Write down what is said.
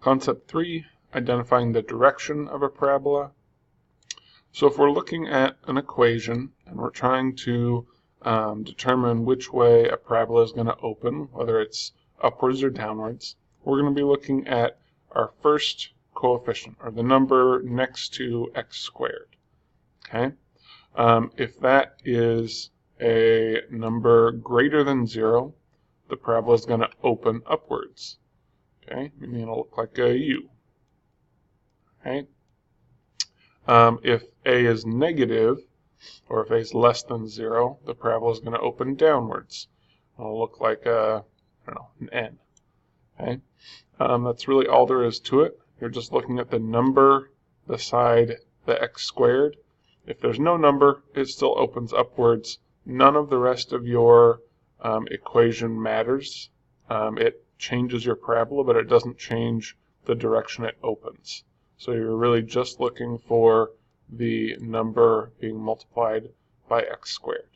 Concept 3, identifying the direction of a parabola. So if we're looking at an equation and we're trying to determine which way a parabola is going to open, whether it's upwards or downwards, we're going to be looking at our first coefficient, or the number next to x squared. Okay? If that is a number greater than 0, the parabola is going to open upwards. Okay? Meaning it'll look like a U. Okay? If a is negative, or if a is less than 0, the parabola is going to open downwards. It'll look like a, an N. Okay? That's really all there is to it. You're just looking at the number beside the x squared. If there's no number, it still opens upwards. None of the rest of your equation matters. It changes your parabola, but it doesn't change the direction it opens. So you're really just looking for the number being multiplied by x squared.